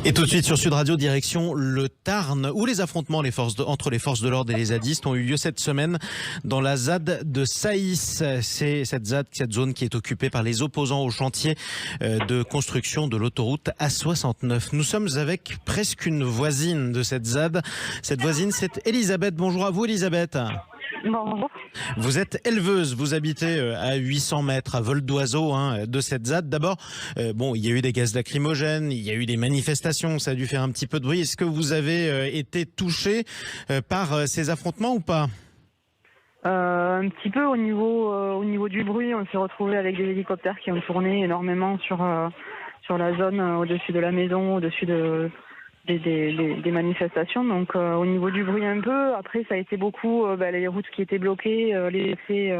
Et tout de suite sur Sud Radio, direction le Tarn, où les affrontements entre les forces de l'ordre et les zadistes ont eu lieu cette semaine dans la ZAD de Saïs. C'est cette zone qui est occupée par les opposants au chantier de construction de l'autoroute A69. Nous sommes avec presque une voisine de cette ZAD. Cette voisine, c'est Elisabeth. Bonjour à vous, Elisabeth. Bonjour. Vous êtes éleveuse, vous habitez à 800 mètres à vol d'oiseau de cette ZAD. D'abord, il y a eu des gaz lacrymogènes, il y a eu des manifestations, ça a dû faire un petit peu de bruit. Est-ce que vous avez été touché par ces affrontements ou pas ? Un petit peu au niveau du bruit, on s'est retrouvé avec des hélicoptères qui ont tourné énormément sur la zone au-dessus de la maison, au-dessus des manifestations. Donc au niveau du bruit un peu, après ça a été beaucoup les routes qui étaient bloquées, les accès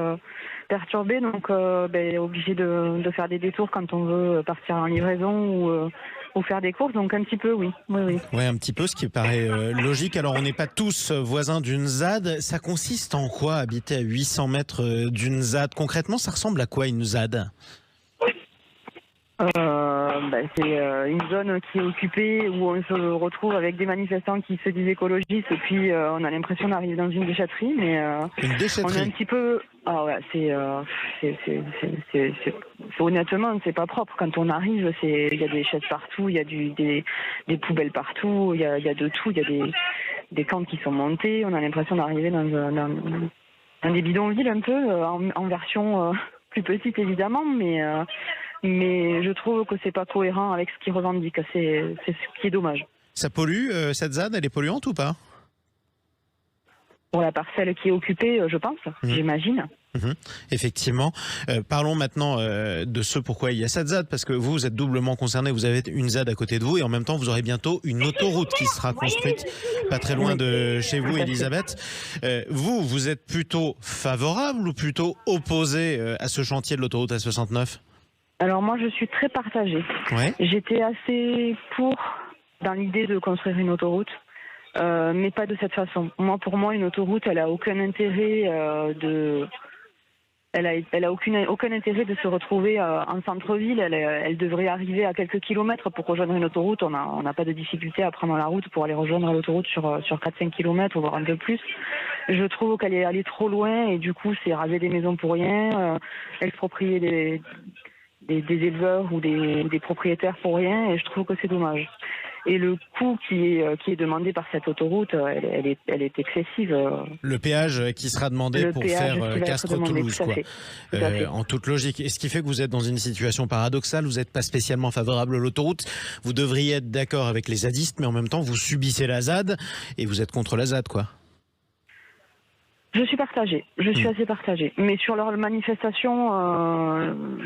perturbés, donc obligé de faire des détours quand on veut partir en livraison ou faire des courses, donc un petit peu oui. Ouais, un petit peu, ce qui paraît logique. Alors on n'est pas tous voisins d'une ZAD, ça consiste en quoi habiter à 800 mètres d'une ZAD? Concrètement, ça ressemble à quoi une ZAD? C'est une zone qui est occupée où on se retrouve avec des manifestants qui se disent écologistes et puis on a l'impression d'arriver dans une déchetterie, mais une déchetterie. on est un petit peu honnêtement c'est pas propre quand on arrive. Il y a des chaises partout, il y a des poubelles partout, il y a de tout, il y a des camps qui sont montés. On a l'impression d'arriver dans des bidonvilles un peu en version plus petite évidemment, mais je trouve que c'est pas cohérent avec ce qu'ils revendiquent. C'est ce qui est dommage. Ça pollue, cette ZAD, elle est polluante ou pas? Pour la parcelle qui est occupée, je pense, j'imagine. Effectivement. Parlons maintenant de ce pourquoi il y a cette ZAD, parce que vous êtes doublement concerné. Vous avez une ZAD à côté de vous et en même temps vous aurez bientôt une autoroute qui sera construite pas très loin de chez vous, Elisabeth. Vous êtes plutôt favorable ou plutôt opposé à ce chantier de l'autoroute A69? Alors moi je suis très partagée. Ouais. J'étais assez pour dans l'idée de construire une autoroute, mais pas de cette façon. Pour moi une autoroute elle a aucun intérêt elle a aucun intérêt de se retrouver en centre-ville. Elle devrait arriver à quelques kilomètres pour rejoindre une autoroute. On n'a pas de difficulté à prendre la route pour aller rejoindre l'autoroute sur 4-5 kilomètres, voire un peu plus. Je trouve qu'elle est allée trop loin et du coup c'est raser des maisons pour rien, exproprier des éleveurs ou des propriétaires pour rien, et je trouve que c'est dommage. Et le coût qui est demandé par cette autoroute, elle est excessive. Le péage qui sera demandé pour faire Castres-Toulouse, quoi. En toute logique. Et ce qui fait que vous êtes dans une situation paradoxale, vous n'êtes pas spécialement favorable à l'autoroute, vous devriez être d'accord avec les zadistes, mais en même temps vous subissez la ZAD et vous êtes contre la ZAD, quoi. Je suis partagée, je suis assez partagée. Mais sur leur manifestation,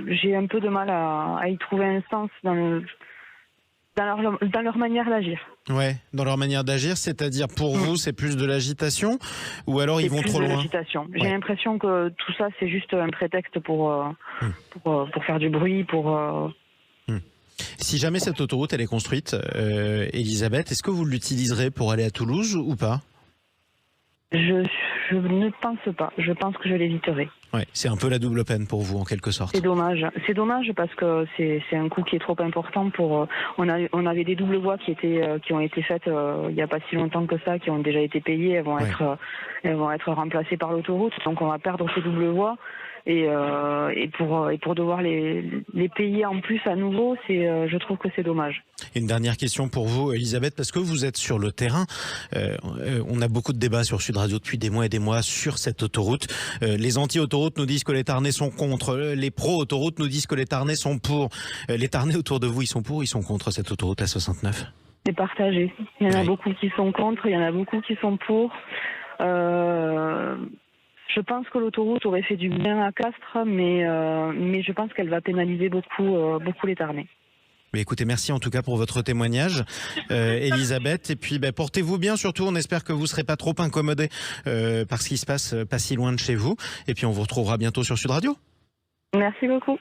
j'ai un peu de mal à y trouver un sens dans leur manière d'agir. Ouais, dans leur manière d'agir, c'est-à-dire pour vous, c'est plus de l'agitation ou alors ils vont trop loin? J'ai l'impression que tout ça, c'est juste un prétexte pour faire du bruit, Si jamais cette autoroute, elle est construite, Elisabeth, est-ce que vous l'utiliserez pour aller à Toulouse ou pas? Je ne pense pas. Je pense que je l'éviterai. Ouais, c'est un peu la double peine pour vous en quelque sorte. C'est dommage. C'est dommage parce que c'est un coût qui est trop important pour. On avait des doubles voies qui ont été faites il n'y a pas si longtemps que ça, qui ont déjà été payées. Elles vont être remplacées par l'autoroute. Donc on va perdre ces doubles voies et pour devoir les payer en plus à nouveau, je trouve que c'est dommage. Une dernière question pour vous, Elisabeth, parce que vous êtes sur le terrain. On a beaucoup de débats sur Sud Radio depuis des mois et des mois sur cette autoroute. Les anti-autoroutes nous disent que les Tarnais sont contre. Les pro-autoroutes nous disent que les Tarnais sont pour. Les Tarnais autour de vous, ils sont pour ou ils sont contre cette autoroute A69? C'est partagé. Il y en a beaucoup qui sont contre, il y en a beaucoup qui sont pour. Je pense que l'autoroute aurait fait du bien à Castres, mais je pense qu'elle va pénaliser beaucoup les Tarnais. Mais écoutez, merci en tout cas pour votre témoignage, Elisabeth. Et puis portez-vous bien, surtout on espère que vous ne serez pas trop incommodés par ce qui se passe pas si loin de chez vous. Et puis on vous retrouvera bientôt sur Sud Radio. Merci beaucoup.